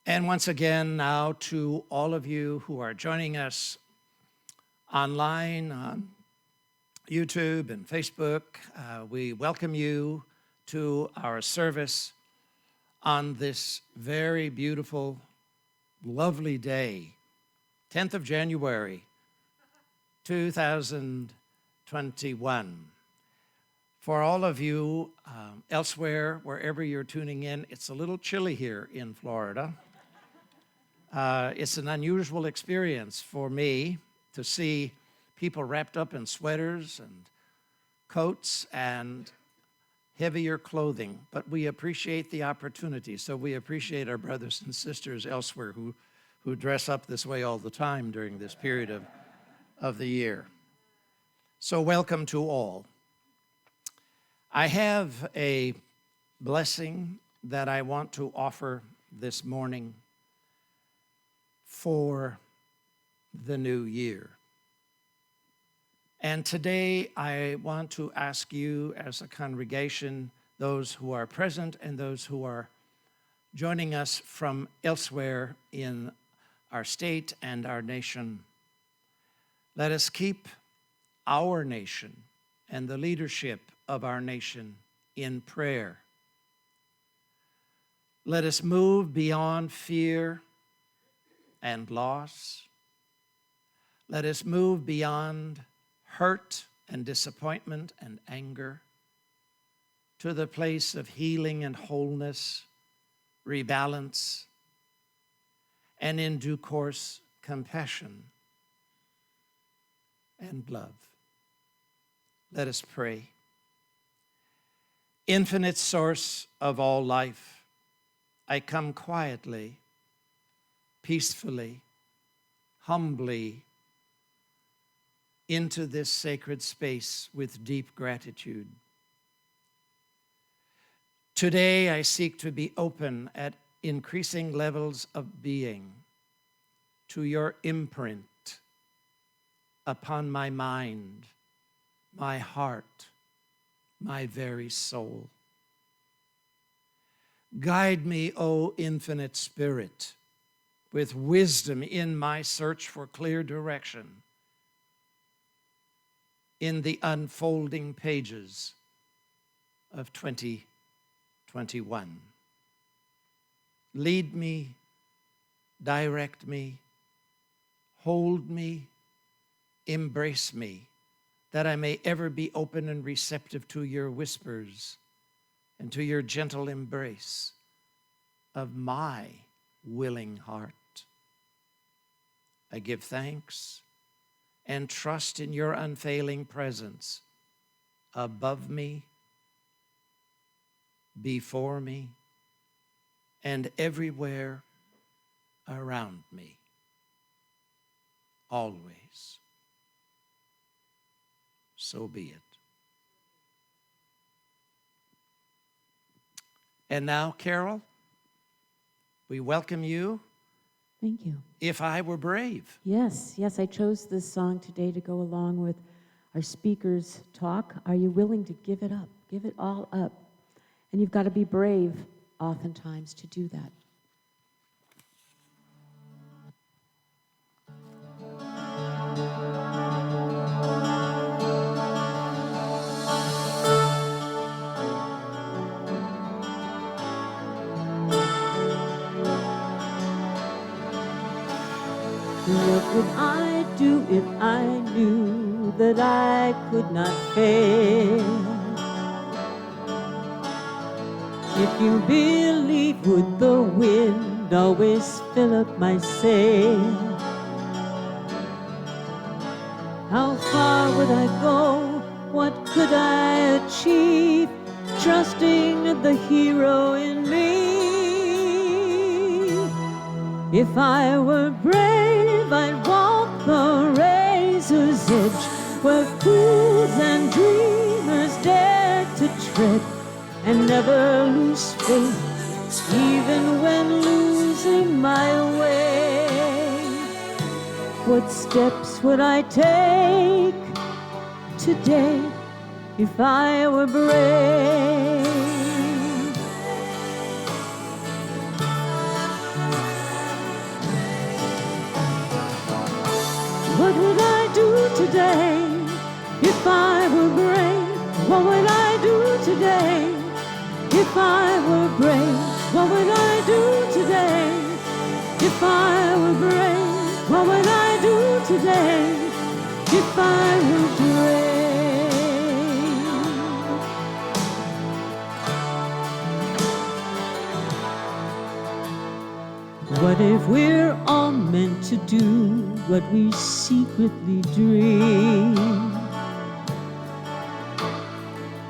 And once again, now to all of you who are joining us online on YouTube and Facebook, we welcome you to our service on this very beautiful, lovely day, 10th of January, 2021. For all of you elsewhere, wherever you're tuning in, it's a little chilly here in Florida. It's an unusual experience for me to see people wrapped up in sweaters and coats and heavier clothing, but we appreciate the opportunity. So we appreciate our brothers and sisters elsewhere who dress up this way all the time during this period of the year. So welcome to all. I have a blessing that I want to offer this morning for the new year. And today I want to ask you as a congregation, those who are present and those who are joining us from elsewhere in our state and our nation, let us keep our nation and the leadership of our nation in prayer. Let us move beyond fear and loss. Let us move beyond hurt and disappointment and anger to the place of healing and wholeness, rebalance, and in due course, compassion and love. Let us pray. Infinite source of all life, I come quietly, peacefully, humbly into this sacred space with deep gratitude. Today, I seek to be open at increasing levels of being to your imprint upon my mind, my heart, my very soul. Guide me, O infinite Spirit, with wisdom in my search for clear direction in the unfolding pages of 2021. Lead me, direct me, hold me, embrace me, that I may ever be open and receptive to your whispers and to your gentle embrace of my willing heart. I give thanks and trust in your unfailing presence above me, before me, and everywhere around me, always. So be it. And now, Carol, we welcome you. Thank you. If I Were Brave. Yes, I chose this song today to go along with our speaker's talk. Are you willing to give it up? Give it all up. And you've got to be brave oftentimes to do that. What would I do if I knew that I could not fail? If you believe, would the wind always fill up my sail? How far would I go? What could I achieve? Trusting the hero in me. If I were brave, I'd walk the razor's edge, where fools and dreamers dare to tread, and never lose faith, even when losing my way. What steps would I take today if I were brave? today? If I were brave, what would I do today? If I were brave, what would I do today? If I were brave. What if we're all meant to do what we secretly dream?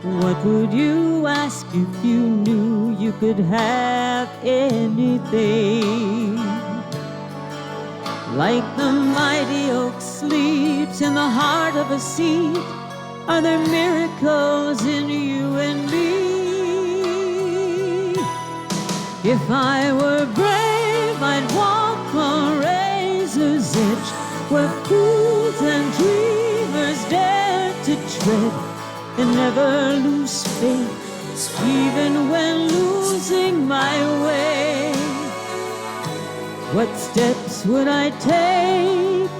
What would you ask if you knew you could have anything? Like the mighty oak sleeps in the heart of a seed, are there miracles in you and me? If I were brave, I'd walk a razor's edge where fools and dreamers dare to tread, and never lose faith, even when losing my way. What steps would I take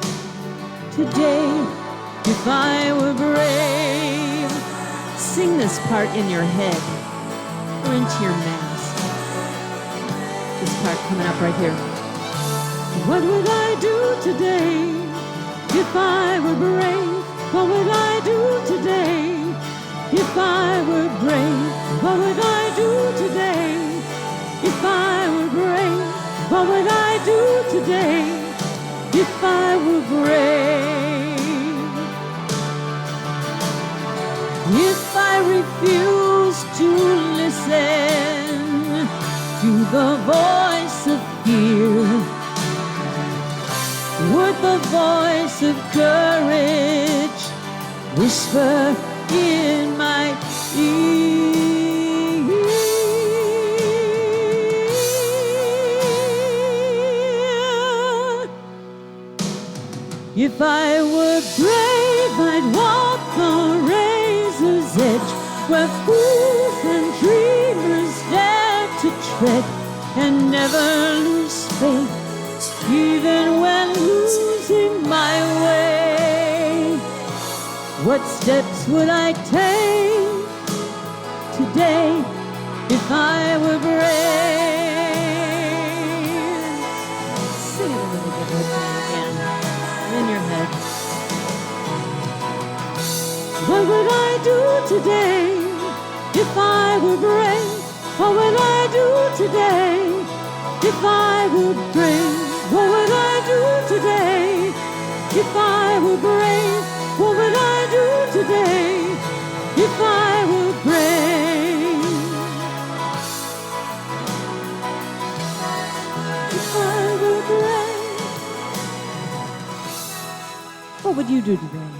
today if I were brave? Sing this part in your head or into your mask. This part coming up right here. What would I do today if I were brave? What would I do today? If I were brave, what would I do today? If I were brave, what would I do today? If I were brave. If I refuse to listen to the voice of fear, would the voice of courage whisper in my ear? If I were brave, I'd walk the razor's edge where fools and dreamers dare to tread, and never lose faith, even when losing my way. What steps would I take today if I were brave? Sing it a little bit with me again, in your head. What would I do today if I were brave? What would I do today if I were brave? What would I do today if I were brave? What would I do today if I were brave? If I were brave, what would you do today?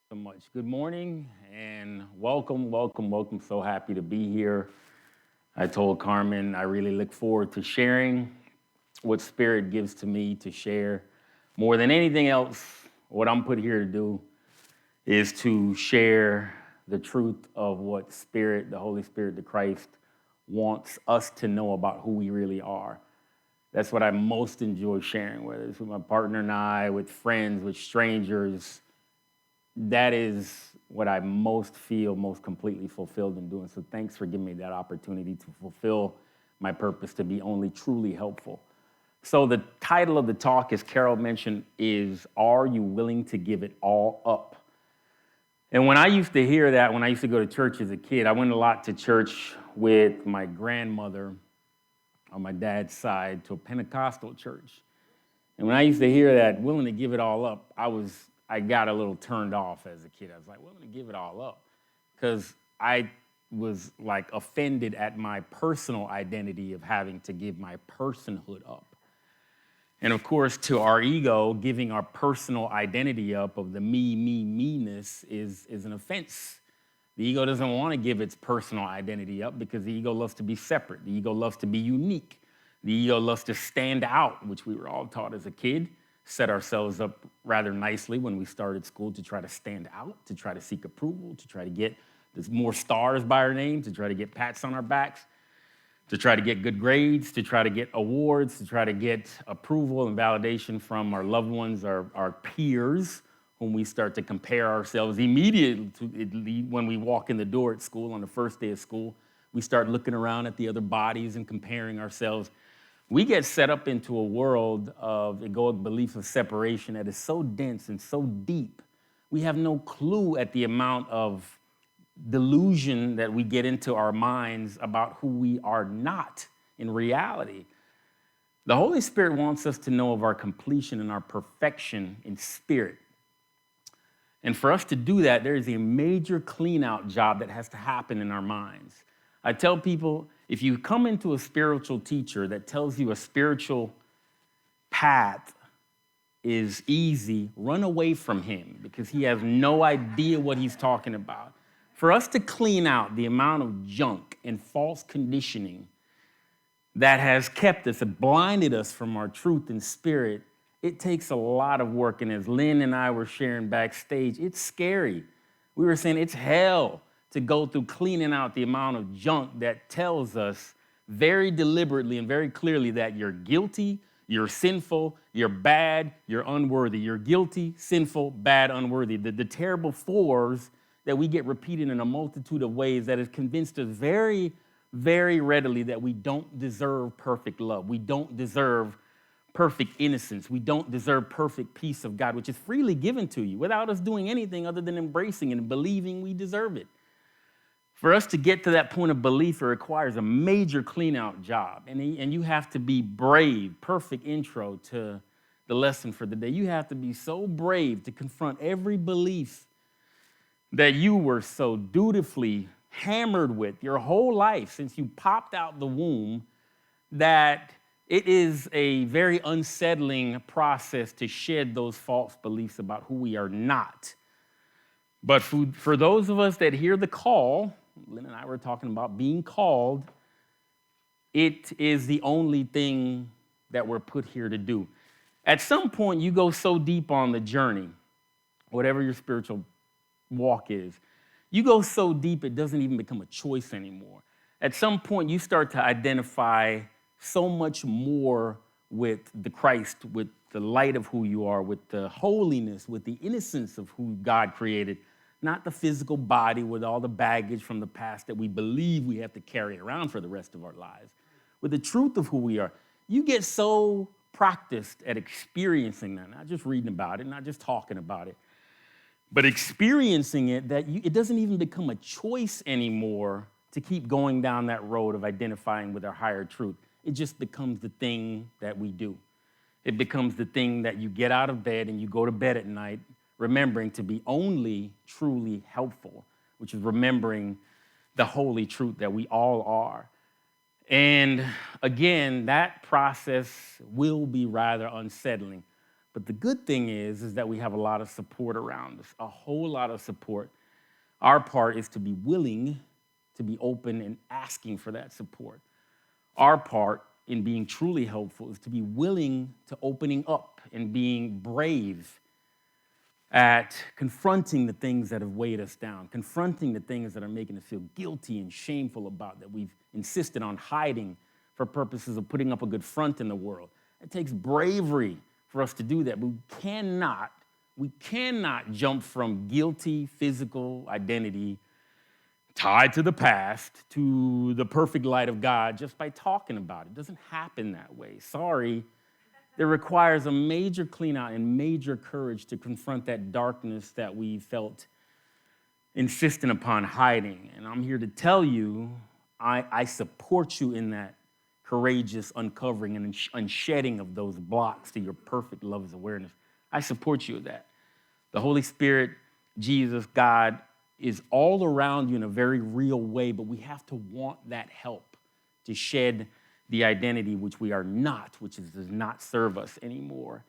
So much. Good morning and welcome, welcome, welcome. So happy to be here. I told Carmen I really look forward to sharing what Spirit gives to me to share. More than anything else, what I'm put here to do is to share the truth of what Spirit, the Holy Spirit, the Christ, wants us to know about who we really are. That's what I most enjoy sharing, whether it's with my partner and I, with friends, with strangers. That is what I most feel most completely fulfilled in doing. So thanks for giving me that opportunity to fulfill my purpose, to be only truly helpful. So the title of the talk, as Carol mentioned, is Are You Willing to Give It All Up? And when I used to hear that, when I used to go to church as a kid, I went a lot to church with my grandmother on my dad's side, to a Pentecostal church. And when I used to hear that, willing to give it all up, I got a little turned off as a kid. I was like, willing to give it all up. Because I was like offended at my personal identity of having to give my personhood up. And of course, to our ego, giving our personal identity up of the me-ness is an offense. The ego doesn't want to give its personal identity up because the ego loves to be separate. The ego loves to be unique. The ego loves to stand out, which we were all taught as a kid, set ourselves up rather nicely when we started school to try to stand out, to try to seek approval, to try to get more stars by our name, to try to get pats on our backs. to try to get good grades, to try to get awards, to try to get approval and validation from our loved ones, our peers, whom we start to compare ourselves immediately when we walk in the door at school on the first day of school. We start looking around at the other bodies and comparing ourselves. We get set up into a world of egoic belief of separation that is so dense and so deep. We have no clue at the amount of delusion that we get into our minds about who we are not in reality. The Holy Spirit wants us to know of our completion and our perfection in spirit. And for us to do that, there is a major clean out job that has to happen in our minds. I tell people, if you come into a spiritual teacher that tells you a spiritual path is easy, run away from him because he has no idea what he's talking about. For us to clean out the amount of junk and false conditioning that has kept us and blinded us from our truth and spirit, it takes a lot of work. And as Lynn and I were sharing backstage, it's scary. We were saying it's hell to go through cleaning out the amount of junk that tells us very deliberately and very clearly that you're guilty, you're sinful, you're bad, you're unworthy. You're guilty, sinful, bad, unworthy. The terrible fours that we get repeated in a multitude of ways that has convinced us very, very readily that we don't deserve perfect love. We don't deserve perfect innocence. We don't deserve perfect peace of God, which is freely given to you without us doing anything other than embracing and believing we deserve it. For us to get to that point of belief, it requires a major clean-out job. And you have to be brave. Perfect intro to the lesson for the day. You have to be so brave to confront every belief that you were so dutifully hammered with your whole life since you popped out the womb, that it is a very unsettling process to shed those false beliefs about who we are not. But for those of us that hear the call, Lynn and I were talking about being called, it is the only thing that we're put here to do. At some point, you go so deep on the journey, whatever your spiritual walk is, you go so deep it doesn't even become a choice anymore. At some point, you start to identify so much more with the Christ, with the light of who you are, with the holiness, with the innocence of who God created, not the physical body with all the baggage from the past that we believe we have to carry around for the rest of our lives. With the truth of who we are, you get so practiced at experiencing that, not just reading about it, not just talking about it, but experiencing it, that it doesn't even become a choice anymore to keep going down that road of identifying with our higher truth. It just becomes the thing that we do. It becomes the thing that you get out of bed and you go to bed at night remembering to be only truly helpful, which is remembering the holy truth that we all are. And again, that process will be rather unsettling. But the good thing is that we have a lot of support around us, a whole lot of support. Our part is to be willing to be open and asking for that support. Our part in being truly helpful is to be willing to opening up and being brave at confronting the things that have weighed us down, confronting the things that are making us feel guilty and shameful about, that we've insisted on hiding for purposes of putting up a good front in the world. It takes bravery for us to do that, but we cannot jump from guilty physical identity tied to the past to the perfect light of God just by talking about it. It doesn't happen that way. Sorry. It requires a major clean out and major courage to confront that darkness that we felt insistent upon hiding. And I'm here to tell you, I support you in that courageous uncovering and unshedding of those blocks to your perfect love's awareness. I support you with that. The Holy Spirit, Jesus, God, is all around you in a very real way, but we have to want that help to shed the identity which we are not, does not serve us anymore.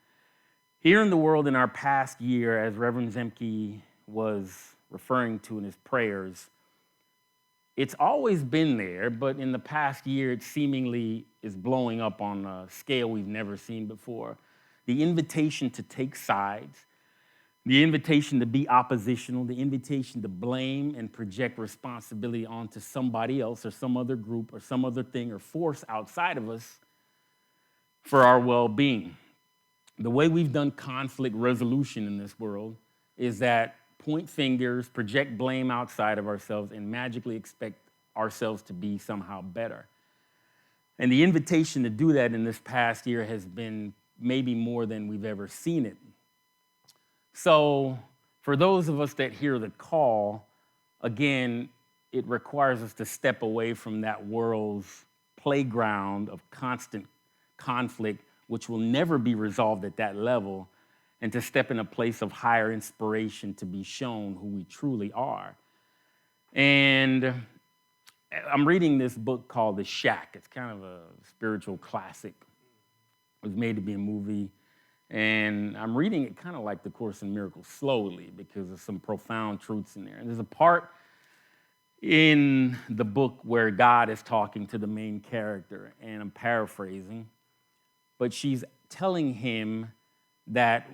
Here in the world in our past year, as Reverend Zemke was referring to in his prayers, it's always been there, but in the past year, it seemingly is blowing up on a scale we've never seen before. The invitation to take sides, The invitation to be oppositional, the invitation to blame and project responsibility onto somebody else or some other group or some other thing or force outside of us for our well-being. The way we've done conflict resolution in this world is that point fingers, project blame outside of ourselves, and magically expect ourselves to be somehow better. And the invitation to do that in this past year has been maybe more than we've ever seen it. So for those of us that hear the call, again, it requires us to step away from that world's playground of constant conflict, which will never be resolved at that level, and to step in a place of higher inspiration to be shown who we truly are. And I'm reading this book called The Shack. It's kind of a spiritual classic. It was made to be a movie. And I'm reading it kind of like The Course in Miracles, slowly, because there's some profound truths in there. And there's a part in the book where God is talking to the main character, and I'm paraphrasing, but she's telling him that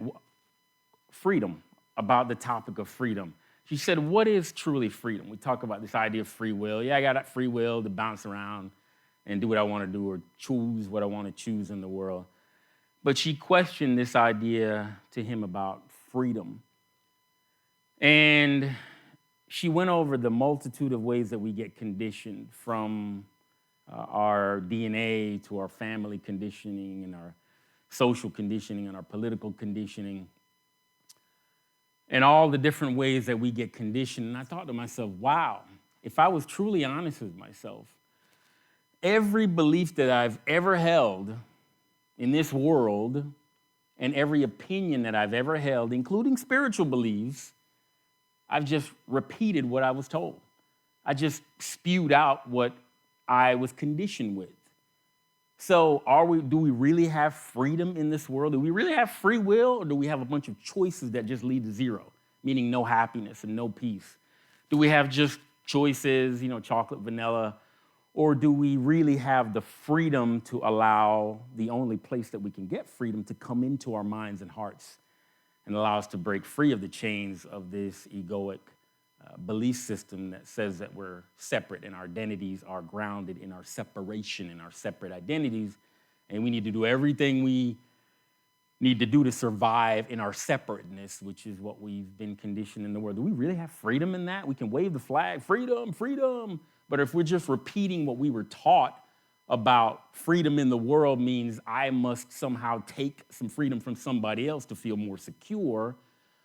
freedom, about the topic of freedom. She said, what is truly freedom? We talk about this idea of free will. Yeah, I got that free will to bounce around and do what I want to do or choose what I want to choose in the world. But she questioned this idea to him about freedom. And she went over the multitude of ways that we get conditioned, from our DNA to our family conditioning and our social conditioning and our political conditioning, and all the different ways that we get conditioned. And I thought to myself, wow, if I was truly honest with myself, every belief that I've ever held in this world and every opinion that I've ever held, including spiritual beliefs, I've just repeated what I was told. I just spewed out what I was conditioned with. So do we really have freedom in this world? Do we really have free will, or do we have a bunch of choices that just lead to zero, meaning no happiness and no peace? Do we have just choices, chocolate, vanilla, or do we really have the freedom to allow the only place that we can get freedom to come into our minds and hearts and allow us to break free of the chains of this egoic belief system that says that we're separate and our identities are grounded in our separation and our separate identities, and we need to do everything we need to do to survive in our separateness, which is what we've been conditioned in the world. Do we really have freedom in that? We can wave the flag, freedom, freedom. But if we're just repeating what we were taught about freedom in the world means I must somehow take some freedom from somebody else to feel more secure,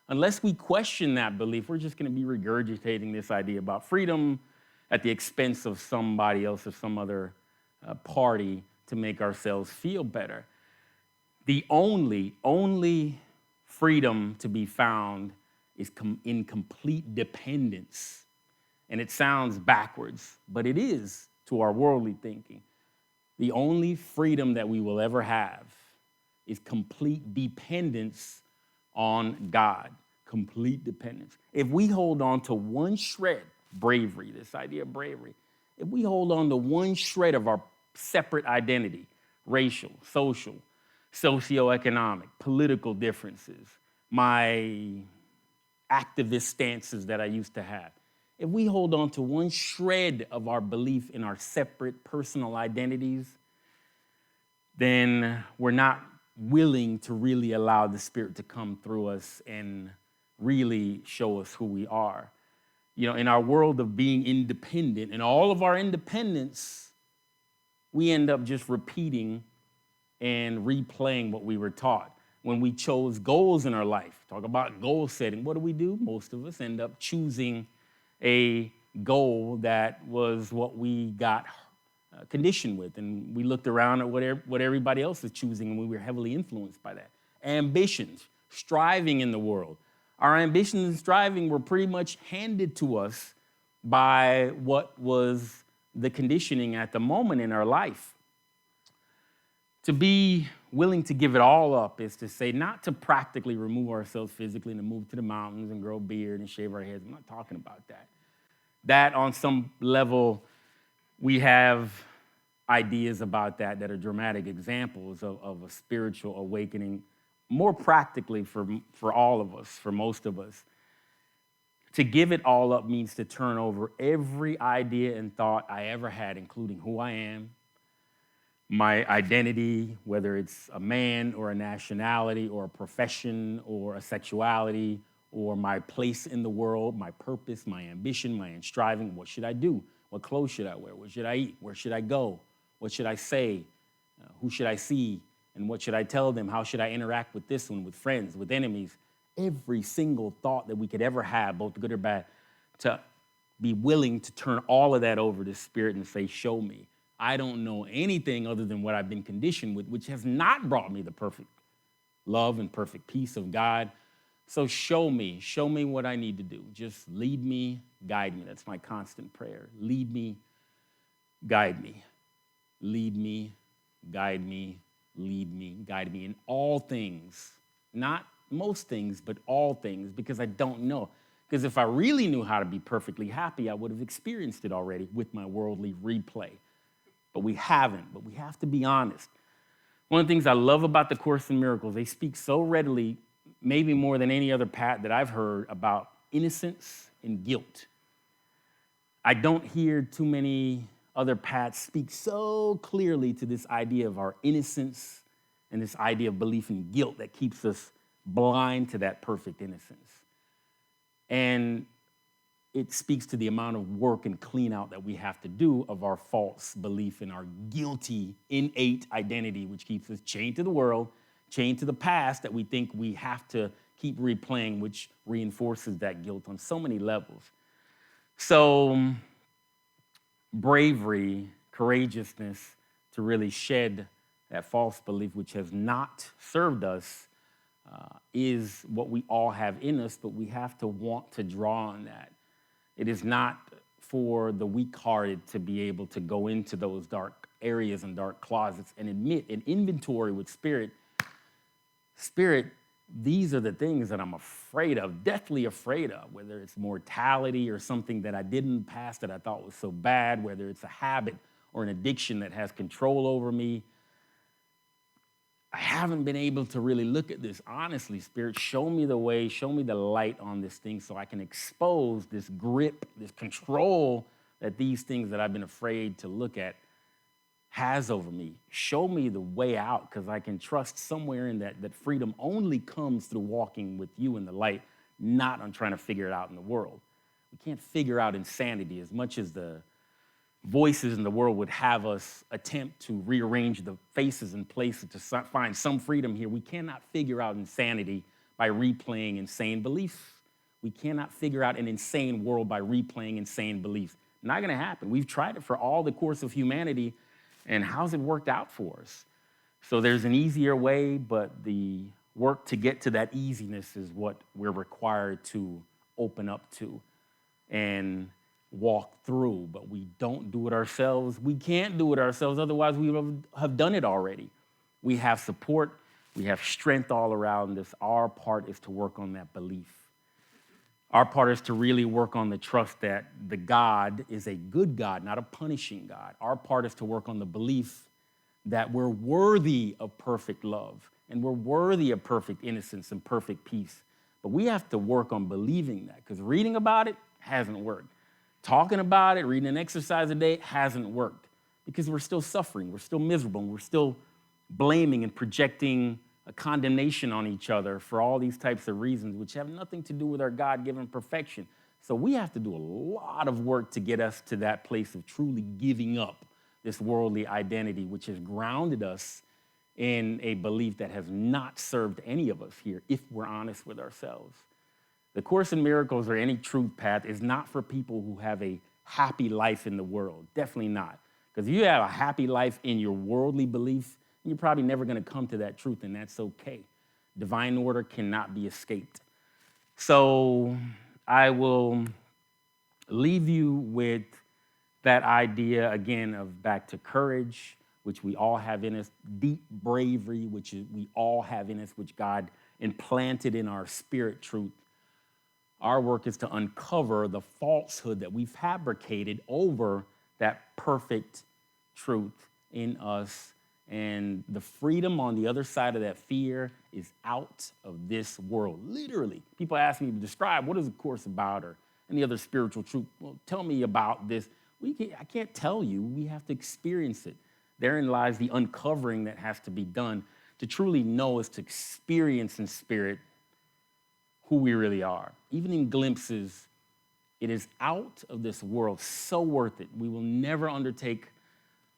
unless we question that belief, we're just going to be regurgitating this idea about freedom at the expense of somebody else or some other party to make ourselves feel better. The only freedom to be found is in complete dependence. And it sounds backwards, but it is to our worldly thinking. The only freedom that we will ever have is complete dependence on God, complete dependence. If we hold on to one shred, bravery, this idea of bravery, if we hold on to one shred of our separate identity, racial, social, socioeconomic, political differences, my activist stances that I used to have, if we hold on to one shred of our belief in our separate personal identities, then we're not willing to really allow the Spirit to come through us and really show us who we are. In our world of being independent and all of our independence, we end up just repeating and replaying what we were taught. When we chose goals in our life, talk about goal setting, what do? Most of us end up choosing a goal that was what we got conditioned with, and we looked around at what everybody else is choosing, and we were heavily influenced by that. Ambitions, striving in the world. Our ambitions and striving were pretty much handed to us by what was the conditioning at the moment in our life. To be willing to give it all up is to say, not to practically remove ourselves physically and to move to the mountains and grow a beard and shave our heads. I'm not talking about that. That on some level, we have ideas about that are dramatic examples of a spiritual awakening more practically for all of us, for most of us, to give it all up means to turn over every idea and thought I ever had, including who I am, my identity, whether it's a man or a nationality or a profession or a sexuality or my place in the world, my purpose, my ambition, my striving. What should I do? What clothes should I wear? What should I eat? Where should I go? What should I say? Who should I see? And what should I tell them? How should I interact with this one, with friends, with enemies? Every single thought that we could ever have, both good or bad, to be willing to turn all of that over to Spirit and say, show me. I don't know anything other than what I've been conditioned with, which has not brought me the perfect love and perfect peace of God. So show me what I need to do. Just lead me, guide me. That's my constant prayer. Lead me, guide me. Lead me, guide me, lead me, guide me in all things. Not most things, but all things, because I don't know. Because if I really knew how to be perfectly happy, I would have experienced it already with my worldly replay. But we haven't, but we have to be honest. One of the things I love about the Course in Miracles, they speak so readily, maybe more than any other path that I've heard, about innocence and guilt. I don't hear too many other paths speak so clearly to this idea of our innocence and this idea of belief in guilt that keeps us blind to that perfect innocence. And it speaks to the amount of work and clean out that we have to do of our false belief in our guilty, innate identity, which keeps us chained to the world, chained to the past that we think we have to keep replaying, which reinforces that guilt on so many levels. So bravery, courageousness to really shed that false belief, which has not served us, is what we all have in us, but we have to want to draw on that. It is not for the weak-hearted to be able to go into those dark areas and dark closets and admit an inventory with Spirit. Spirit, these are the things that I'm afraid of, deathly afraid of, whether it's mortality or something that I did in the past that I thought was so bad, whether it's a habit or an addiction that has control over me. I haven't been able to really look at this honestly. Spirit, show me the way, show me the light on this thing so I can expose this grip, this control that these things that I've been afraid to look at has over me. Show me the way out, because I can trust somewhere in that freedom only comes through walking with you in the light, not on trying to figure it out in the world. We can't figure out insanity as much as the voices in the world would have us attempt to rearrange the faces and places to find some freedom here. We cannot figure out insanity by replaying insane beliefs. We cannot figure out an insane world by replaying insane beliefs. Not going to happen. We've tried it for all the course of humanity, and how's it worked out for us? So there's an easier way, but the work to get to that easiness is what we're required to open up to and walk through, but we don't do it ourselves. We can't do it ourselves, otherwise we would have done it already. We have support, we have strength all around us. Our part is to work on that belief. Our part is to really work on the trust that the God is a good God, not a punishing God. Our part is to work on the belief that we're worthy of perfect love and we're worthy of perfect innocence and perfect peace. But we have to work on believing that, because reading about it hasn't worked. Talking about it, reading an exercise a day hasn't worked, because we're still suffering, we're still miserable, and we're still blaming and projecting a condemnation on each other for all these types of reasons, which have nothing to do with our God-given perfection. So we have to do a lot of work to get us to that place of truly giving up this worldly identity, which has grounded us in a belief that has not served any of us here, if we're honest with ourselves. The Course in Miracles or any truth path is not for people who have a happy life in the world. Definitely not. Because if you have a happy life in your worldly belief, you're probably never going to come to that truth, and that's okay. Divine order cannot be escaped. So I will leave you with that idea again of back to courage, which we all have in us, deep bravery, which we all have in us, which God implanted in our spirit truth. Our work is to uncover the falsehood that we fabricated over that perfect truth in us And the freedom on the other side of that fear is out of this world, literally. People ask me to describe what is the Course about or any other spiritual truth. Well, tell me about this. I can't tell you. We have to experience it. Therein lies the uncovering that has to be done. To truly know is to experience in spirit who we really are. Even in glimpses, it is out of this world, so worth it. We will never undertake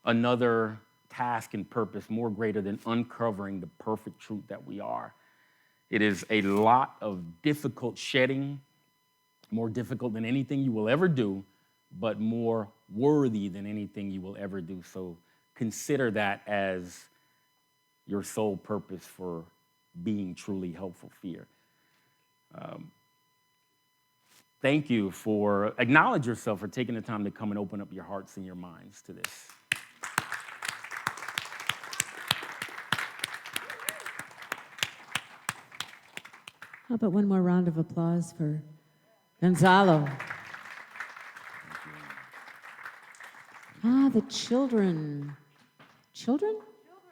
another task and purpose more greater than uncovering the perfect truth that we are. It is a lot of difficult shedding, more difficult than anything you will ever do, but more worthy than anything you will ever do. So consider that as your sole purpose for being truly helpful fear. Thank you for, acknowledge yourself for taking the time to come and open up your hearts and your minds to this. How about one more round of applause for Gonzalo? Ah, the children. Children?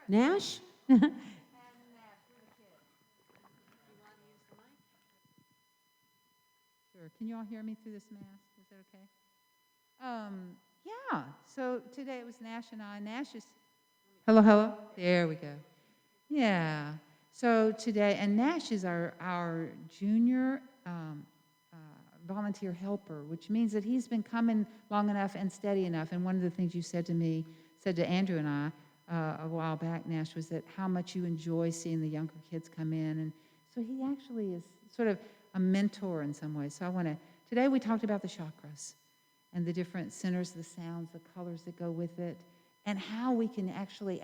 Nash? Sure. Can you all hear me through this mask? Is that okay? Yeah. So today it was Nash and I. Nash is. Hello, hello. There we go. Yeah. So today, and Nash is our junior volunteer helper, which means that he's been coming long enough and steady enough. And one of the things you said to Andrew and I a while back, Nash, was that how much you enjoy seeing the younger kids come in. And so he actually is sort of a mentor in some ways. So today we talked about the chakras and the different centers, the sounds, the colors that go with it, and how we can actually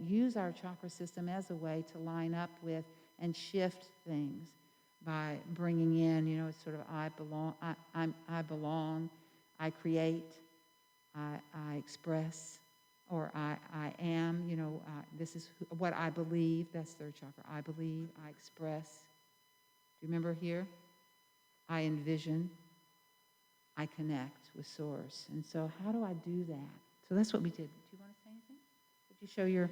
use our chakra system as a way to line up with and shift things by bringing in, it's sort of I belong, I create, I express, or I am, this is what I believe. That's third chakra. I believe, I express. Do you remember here? I envision, I connect with Source. And so how do I do that? So that's what we did. Do you want to say anything? Would you show your...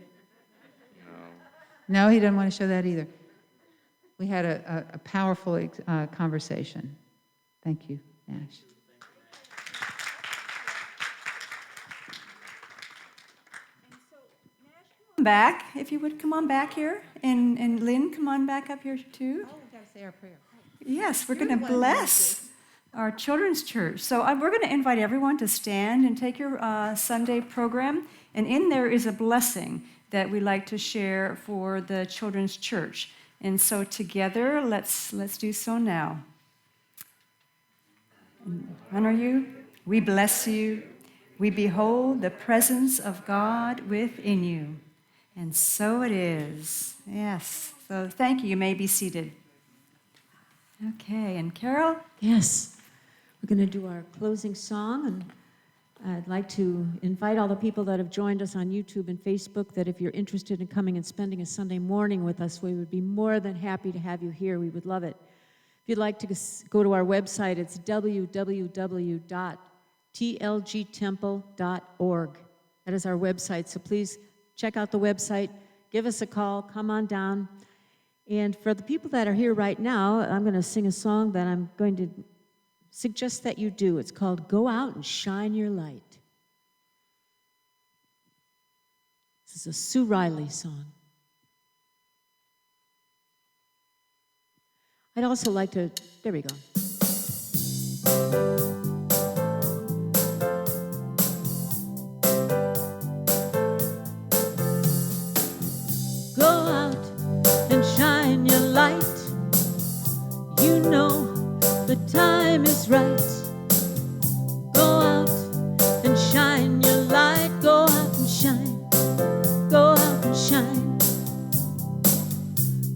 No, he doesn't want to show that either. We had a powerful conversation. Thank you, Nash. Back, if you would come on back here, and Lynn, come on back up here too. Oh, we got to say our prayer. Yes, we're going to bless our children's church. So we're going to invite everyone to stand and take your Sunday program, and in there is a blessing that we like to share for the children's church. And so together, let's do so now. Honor you, we bless you, we behold the presence of God within you. And so it is. Yes. So thank you. You may be seated. Okay. And Carol? Yes. We're going to do our closing song, and I'd like to invite all the people that have joined us on YouTube and Facebook that if you're interested in coming and spending a Sunday morning with us, we would be more than happy to have you here. We would love it. If you'd like to go to our website, it's www.tlgtemple.org. That is our website, so please check out the website, give us a call, come on down. And for the people that are here right now, I'm going to sing a song that I'm going to suggest that you do. It's called Go Out and Shine Your Light. This is a Sue Riley song. I'd also like to, there we go. Go out and shine your light. You know the time is right. Go out and shine your light. Go out and shine. Go out and shine.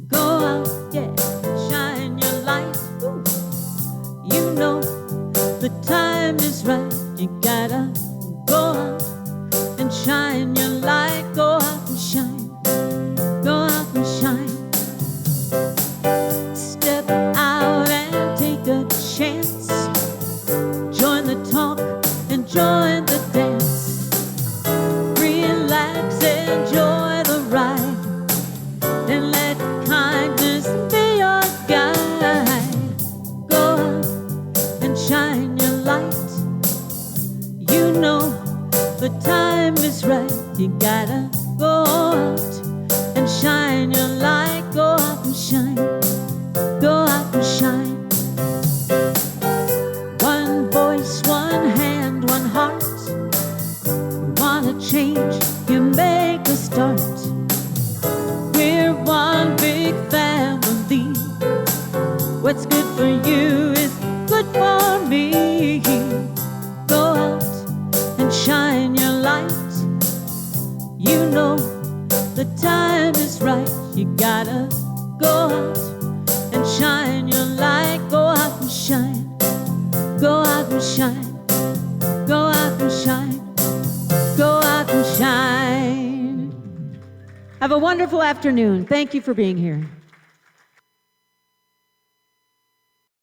Go out, yeah, and shine your light. Ooh. You know the time is right. You gotta go out and shine your light. Go out and shine. Go out and shine. Step out and take a chance. Join the talk and join the dance. Relax, enjoy You gotta go out and shine your light. Go out and shine. Go out and shine. One voice, one hand, one heart. You wanna change, you make a start. We're one big family. What's good for you is good for me. Go out and shine your light. You know the time is right. You gotta go out and shine your light. Go out and shine. Go out and shine. Go out and shine. Go out and shine. Have a wonderful afternoon. Thank you for being here.